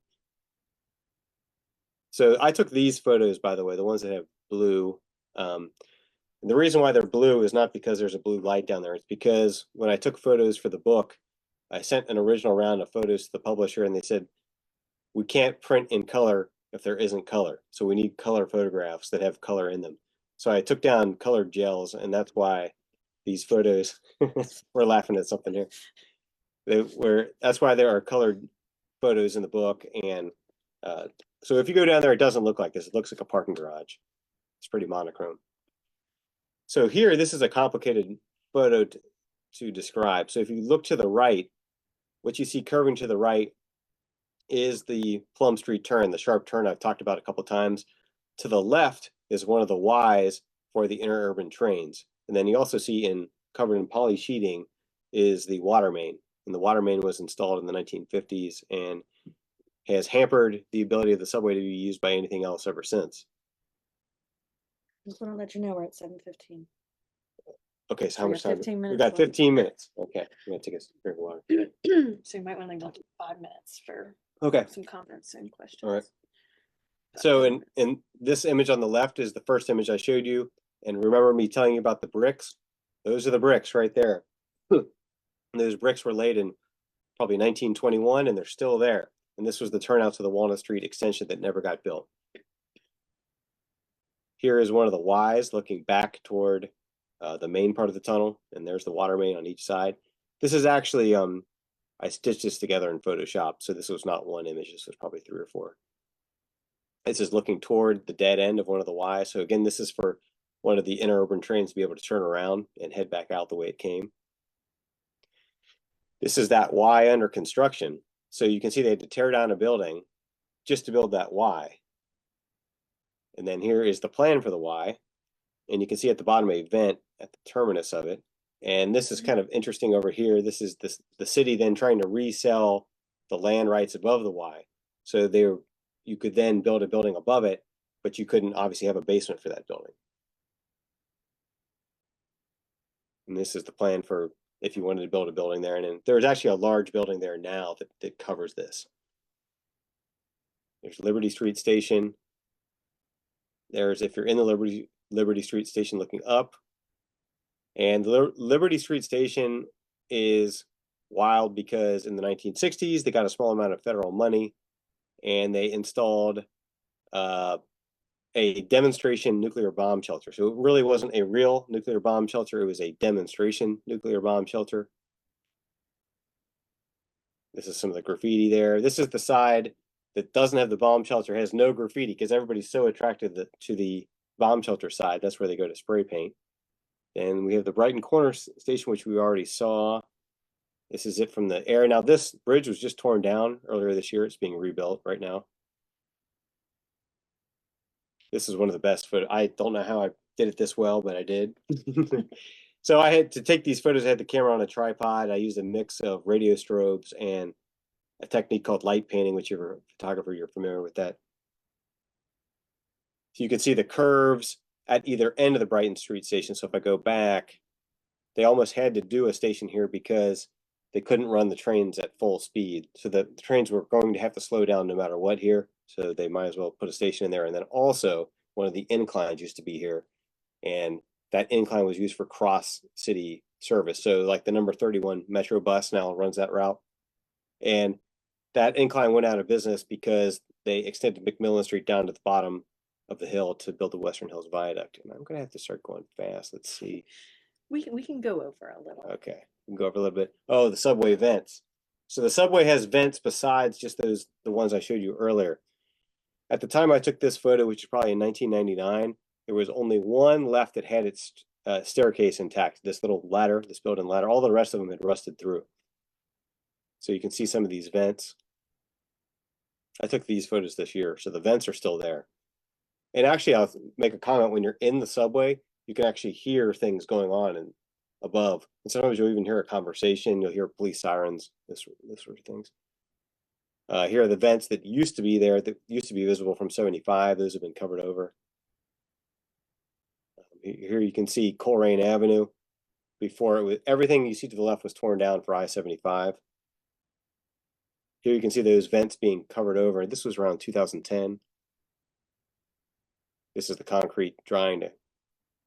S1: So I took these photos, by the way, the ones that have blue. The reason why they're blue is not because there's a blue light down there. It's because when I took photos for the book, I sent an original round of photos to the publisher, and they said, we can't print in color if there isn't color. So we need color photographs that have color in them. So I took down colored gels, and that's why these photos, we're laughing at something here. That's why there are colored photos in the book. And so if you go down there, it doesn't look like this. It looks like a parking garage. It's pretty monochrome. So here, this is a complicated photo to describe. So if you look to the right, what you see curving to the right is the Plum Street turn, the sharp turn I've talked about a couple times. To the left is one of the Ys for the interurban trains. And then you also see covered in poly sheeting is the water main. And the water main was installed in the 1950s and has hampered the ability of the subway to be used by anything else ever since.
S2: I just want to let you know we're at 7:15.
S1: Okay, so how much time?
S2: 15 minutes.
S1: We got 15 minutes. Okay, I'm gonna take a drink of water.
S2: So you might want to leave like 5 minutes for some comments and questions.
S1: All right. So in this image on the left is the first image I showed you. And remember me telling you about the bricks? Those are the bricks right there. And those bricks were laid in probably 1921, and they're still there. And this was the turnout to the Walnut Street extension that never got built. Here is one of the Ys looking back toward the main part of the tunnel, and there's the water main on each side. This is actually, I stitched this together in Photoshop, so this was not one image, this was probably 3 or 4. This is looking toward the dead end of one of the Ys. So again, this is for one of the interurban trains to be able to turn around and head back out the way it came. This is that Y under construction. So you can see they had to tear down a building just to build that Y. And then here is the plan for the Y. And you can see at the bottom a vent at the terminus of it. And this is kind of interesting over here. This is the city then trying to resell the land rights above the Y. So you could then build a building above it, but you couldn't obviously have a basement for that building. And this is the plan for if you wanted to build a building there. And there's actually a large building there now that covers this. There's Liberty Street Station. There's, if you're in the Liberty Street Station looking up. And the Liberty Street Station is wild because in the 1960s, they got a small amount of federal money and they installed a demonstration nuclear bomb shelter. So it really wasn't a real nuclear bomb shelter. It was a demonstration nuclear bomb shelter. This is some of the graffiti there. This is the side that doesn't have the bomb shelter, has no graffiti, because everybody's so attracted to the bomb shelter side. That's where they go to spray paint. And we have the Brighton Corner station, which we already saw. This is it from the air. Now, this bridge was just torn down earlier this year. It's being rebuilt right now. This is one of the best photos. I don't know how I did it this well, but I did. So I had to take these photos. I had the camera on a tripod. I used a mix of radio strobes and a technique called light painting, which you're a photographer, you're familiar with that. So you can see the curves at either end of the Brighton Street station. So if I go back, they almost had to do a station here because they couldn't run the trains at full speed. So the trains were going to have to slow down no matter what here. So they might as well put a station in there. And then also one of the inclines used to be here. And that incline was used for cross-city service. So like the number 31 Metro bus now runs that route. And that incline went out of business because they extended McMillan Street down to the bottom of the hill to build the Western Hills Viaduct. And I'm going to have to start going fast. Let's see.
S2: We can go over a little.
S1: Okay, we can go over a little bit. Oh, the subway vents. So the subway has vents besides just the ones I showed you earlier. At the time I took this photo, which is probably in 1999, there was only one left that had its staircase intact. This little ladder, this built-in ladder. All the rest of them had rusted through. So you can see some of these vents. I took these photos this year, so the vents are still there. And actually, I'll make a comment, when you're in the subway, you can actually hear things going on and above. And sometimes you'll even hear a conversation, you'll hear police sirens, this sort of things. Here are the vents that used to be there, that used to be visible from 75. Those have been covered over. Here you can see Coleraine Avenue. Before it was, everything you see to the left was torn down for I-75. Here you can see those vents being covered over. This was around 2010. This is the concrete drying to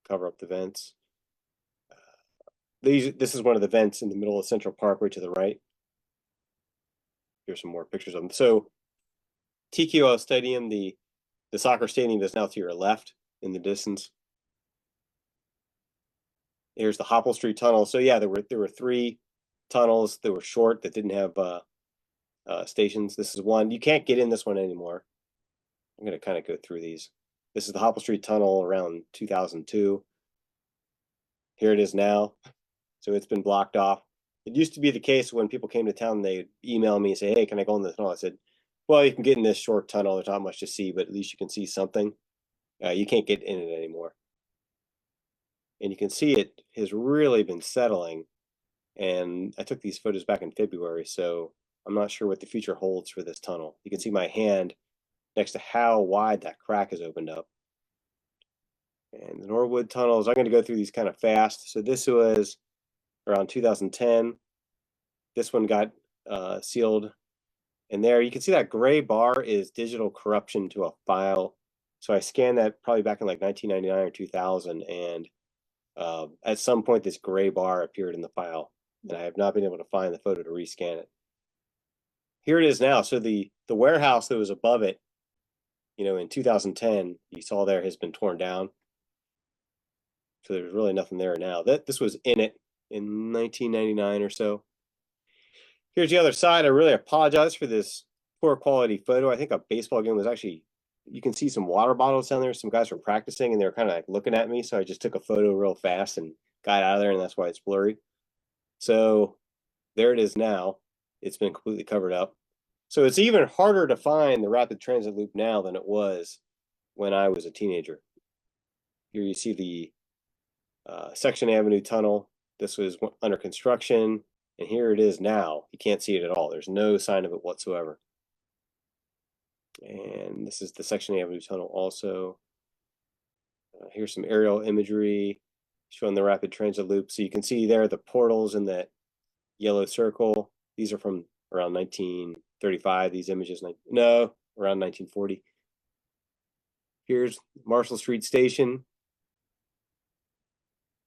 S1: cover up the vents. This is one of the vents in the middle of Central Parkway to the right. Here's some more pictures of them. So TQL Stadium, the soccer stadium, is now to your left in the distance. Here's the Hopple Street Tunnel. So yeah, there were 3 tunnels that were short that didn't have stations. This is one. You can't get in this one anymore. I'm going to kind of go through these. This is the Hopple Street Tunnel around 2002. Here it is now. So it's been blocked off. It used to be the case when people came to town, they'd email me and say, hey, can I go in the tunnel? I said, well, you can get in this short tunnel. There's not much to see, but at least you can see something. You can't get in it anymore. And you can see it has really been settling. And I took these photos back in February, so I'm not sure what the future holds for this tunnel. You can see my hand next to how wide that crack has opened up. And the Norwood tunnels, I'm going to go through these kind of fast. So this was around 2010. This one got sealed. And there you can see that gray bar is digital corruption to a file. So I scanned that probably back in like 1999 or 2000. And at some point, this gray bar appeared in the file. And I have not been able to find the photo to rescan it. Here it is now. So the warehouse that was above it, in 2010, you saw there, has been torn down. So there's really nothing there now. This was in it in 1999 or so. Here's the other side. I really apologize for this poor quality photo. I think a baseball game was actually, you can see some water bottles down there. Some guys were practicing and they were kind of like looking at me. So I just took a photo real fast and got out of there, and that's why it's blurry. So there it is now. It's been completely covered up. So it's even harder to find the rapid transit loop now than it was when I was a teenager. Here you see the Section Avenue tunnel. This was under construction, and here it is now. You can't see it at all. There's no sign of it whatsoever. And this is the Section Avenue tunnel also. Here's some aerial imagery showing the rapid transit loop. So you can see there the portals in that yellow circle. These are from around 1935, these images. No, around 1940. Here's Marshall Street Station.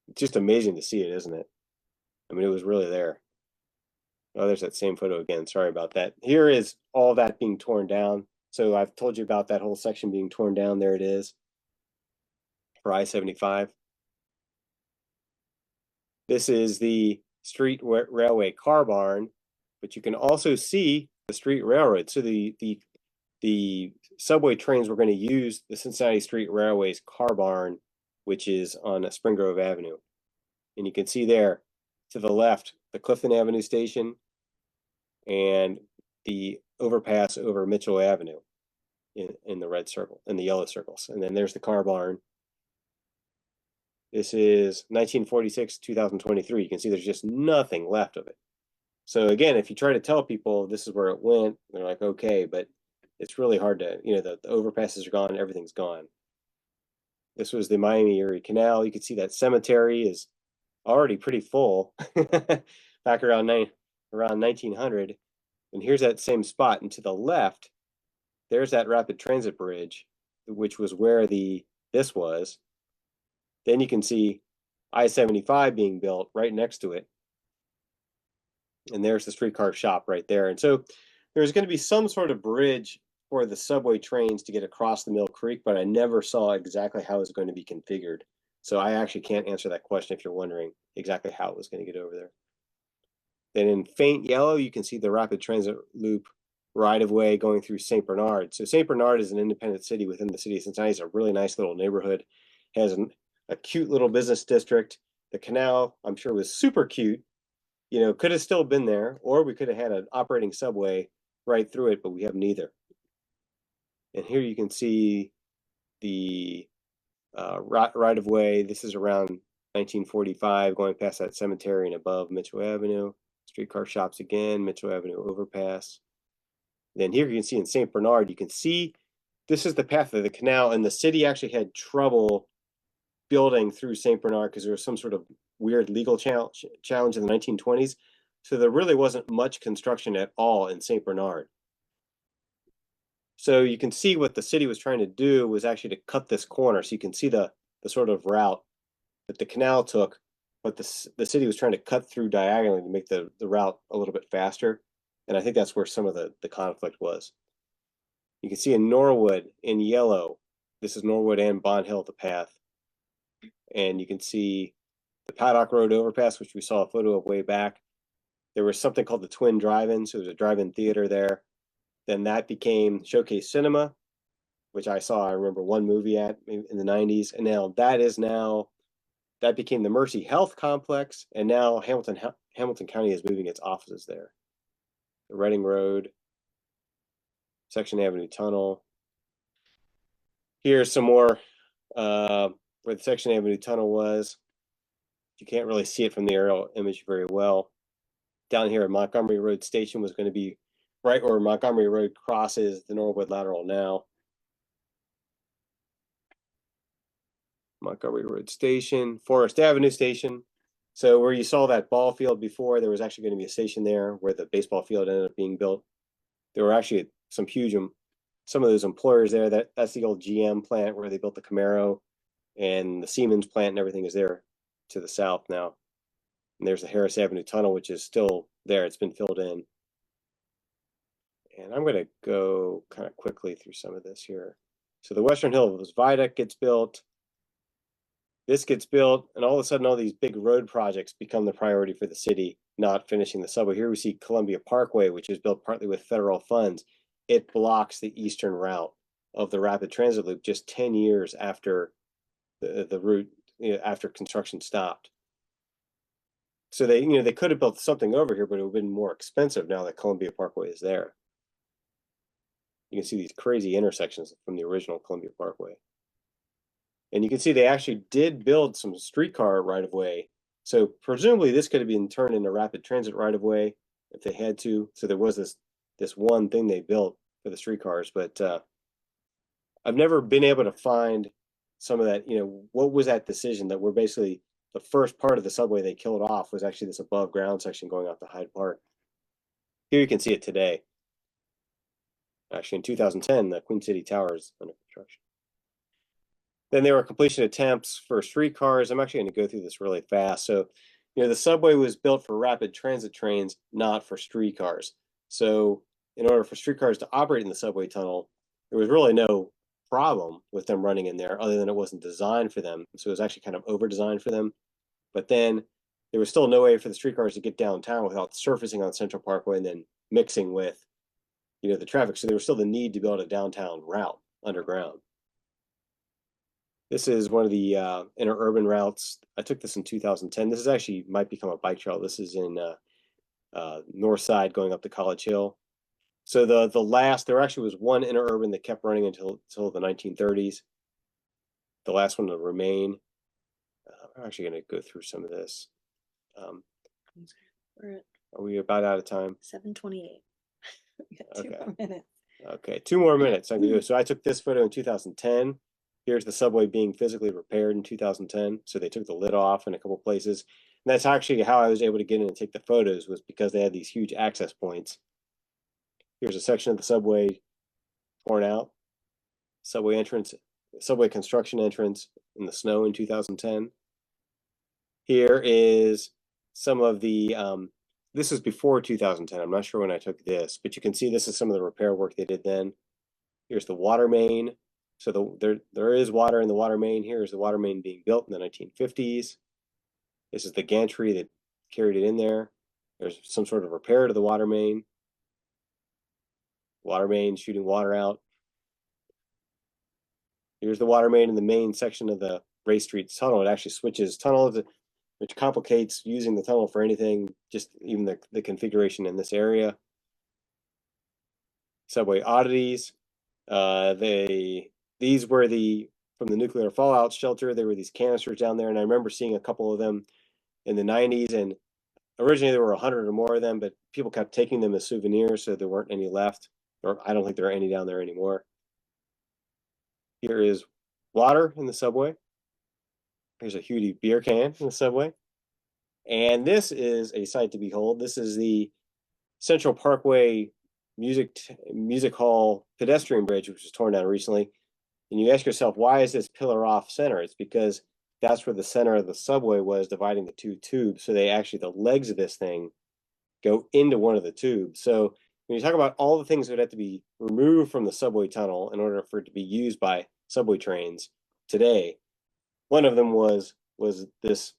S1: It's just amazing to see it, isn't it? I mean, it was really there. Oh, there's that same photo again. Sorry about that. Here is all that being torn down. So I've told you about that whole section being torn down. There it is. for I-75. This is the street railway car barn, but you can also see the street railroad. So the subway trains were going to use the Cincinnati Street Railway's car barn, which is on Spring Grove Avenue. And you can see there to the left, the Clifton Avenue station and the overpass over Mitchell Avenue in the red circle, in the yellow circles. And then there's the car barn. This is 1946, 2023. You can see there's just nothing left of it. So again, if you try to tell people this is where it went, they're like, okay, but it's really hard to, the overpasses are gone, everything's gone. This was the Miami Erie Canal. You can see that cemetery is already pretty full back around 1900. And here's that same spot. And to the left, there's that rapid transit bridge, which was where this was. Then you can see I-75 being built right next to it. And there's the streetcar shop right there. And so there's going to be some sort of bridge for the subway trains to get across the Mill Creek, but I never saw exactly how it was going to be configured. So I actually can't answer that question if you're wondering exactly how it was going to get over there. Then in faint yellow, you can see the rapid transit loop right-of-way going through St. Bernard. So St. Bernard is an independent city within the city of Cincinnati. It's a really nice little neighborhood. It has a cute little business district. The canal, I'm sure, was super cute. Could have still been there, or we could have had an operating subway right through it, but we have neither. And here you can see the right-of-way. This is around 1945, going past that cemetery and above Mitchell Avenue. Streetcar shops again, Mitchell Avenue overpass. Then here you can see in St. Bernard, you can see this is the path of the canal, and the city actually had trouble building through St. Bernard because there was some sort of weird legal challenge in the 1920s. So there really wasn't much construction at all in St. Bernard. So you can see what the city was trying to do was actually to cut this corner. So you can see the sort of route that the canal took, but the city was trying to cut through diagonally to make the route a little bit faster. And I think that's where some of the conflict was. You can see in Norwood in yellow, this is Norwood and Bond Hill, the path. And you can see the Paddock Road overpass, which we saw a photo of way back. There was something called the Twin Drive-In, so there was a drive-in theater there. Then that became Showcase Cinema, which I remember one movie at in the 90s. And now that became the Mercy Health Complex, and now Hamilton County is moving its offices there. The Reading Road, Section Avenue Tunnel. Here's some more where the Section Avenue Tunnel was. You can't really see it from the aerial image very well. Down here at Montgomery Road Station was going to be right where Montgomery Road crosses the Norwood Lateral now. Montgomery Road Station, Forest Avenue Station. So where you saw that ball field before, there was actually going to be a station there where the baseball field ended up being built. There were actually some of those employers there. That's the old GM plant where they built the Camaro, and the Siemens plant and everything is there to the south now. And there's the Harris Avenue Tunnel, which is still there. It's been filled in. And I'm going to go kind of quickly through some of this here. So the Western Hills Viaduct gets built. This gets built, and all of a sudden, all these big road projects become the priority for the city, not finishing the subway. Here we see Columbia Parkway, which is built partly with federal funds. It blocks the eastern route of the rapid transit loop just 10 years after the route, after construction stopped. So they could have built something over here, but it would have been more expensive now that Columbia Parkway is there. You can see these crazy intersections from the original Columbia Parkway. And you can see they actually did build some streetcar right-of-way. So presumably this could have been turned into rapid transit right-of-way if they had to. So there was this one thing they built for the streetcars. But I've never been able to find some of that, what was that decision that we're basically the first part of the subway they killed off was actually this above ground section going out to Hyde Park. Here you can see it today. Actually, in 2010, the Queen City Tower is under construction. Then there were completion attempts for streetcars. I'm actually going to go through this really fast. So, the subway was built for rapid transit trains, not for streetcars. So in order for streetcars to operate in the subway tunnel, there was really no problem with them running in there other than it wasn't designed for them. So it was actually kind of over-designed for them. But then there was still no way for the streetcars to get downtown without surfacing on Central Parkway and then mixing with, the traffic. So there was still the need to build a downtown route underground. This is one of the interurban routes. I took this in 2010. This is actually might become a bike trail. This is in north side going up to College Hill. So there actually was one interurban that kept running until the 1930s. The last one to remain. I'm actually going to go through some of this. Are we about out of time?
S2: 7:28. We got 2 more minutes.
S1: Okay, 2 more minutes. So I took this photo in 2010. Here's the subway being physically repaired in 2010. So they took the lid off in a couple places. And that's actually how I was able to get in and take the photos, was because they had these huge access points. Here's a section of the subway torn out. Subway entrance, subway construction entrance in the snow in 2010. Here is some of the, this is before 2010. I'm not sure when I took this, but you can see this is some of the repair work they did then. Here's the water main. So there is water in the water main. Here's the water main being built in the 1950s. This is the gantry that carried it in there. There's some sort of repair to the water main. Water main shooting water out. Here's the water main in the main section of the Ray Street tunnel. It actually switches tunnels, which complicates using the tunnel for anything, just even the configuration in this area. Subway oddities. These were from the nuclear fallout shelter. There were these canisters down there, and I remember seeing a couple of them in the 90s, and originally there were 100 or more of them, but people kept taking them as souvenirs, so there weren't any left, or I don't think there are any down there anymore. Here is water in the subway. Here's a huge beer can in the subway. And this is a sight to behold. This is the Central Parkway music hall pedestrian bridge, which was torn down recently. And you ask yourself, why is this pillar off center? It's because that's where the center of the subway was, dividing the 2 tubes. So the legs of this thing go into one of the tubes. So when you talk about all the things that would have to be removed from the subway tunnel in order for it to be used by subway trains today, one of them was this,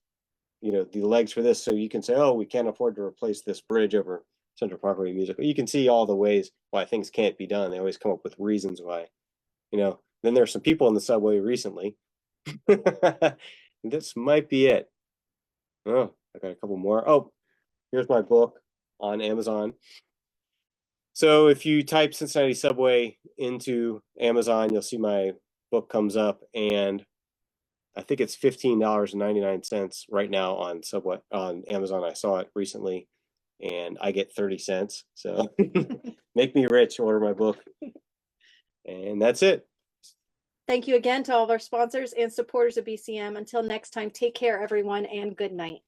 S1: the legs for this. So you can say, oh, we can't afford to replace this bridge over Central Parkway music. You can see all the ways why things can't be done. They always come up with reasons why, Then there's some people in the subway recently. This might be it. Oh, I got a couple more. Oh, here's my book on Amazon. So if you type Cincinnati subway into Amazon, you'll see my book comes up, and I think it's $15.99 right now on Amazon. I saw it recently, and I get 30 cents. So make me rich, order my book. And that's it.
S2: Thank you again to all of our sponsors and supporters of BCM. Until next time, take care, everyone, and good night.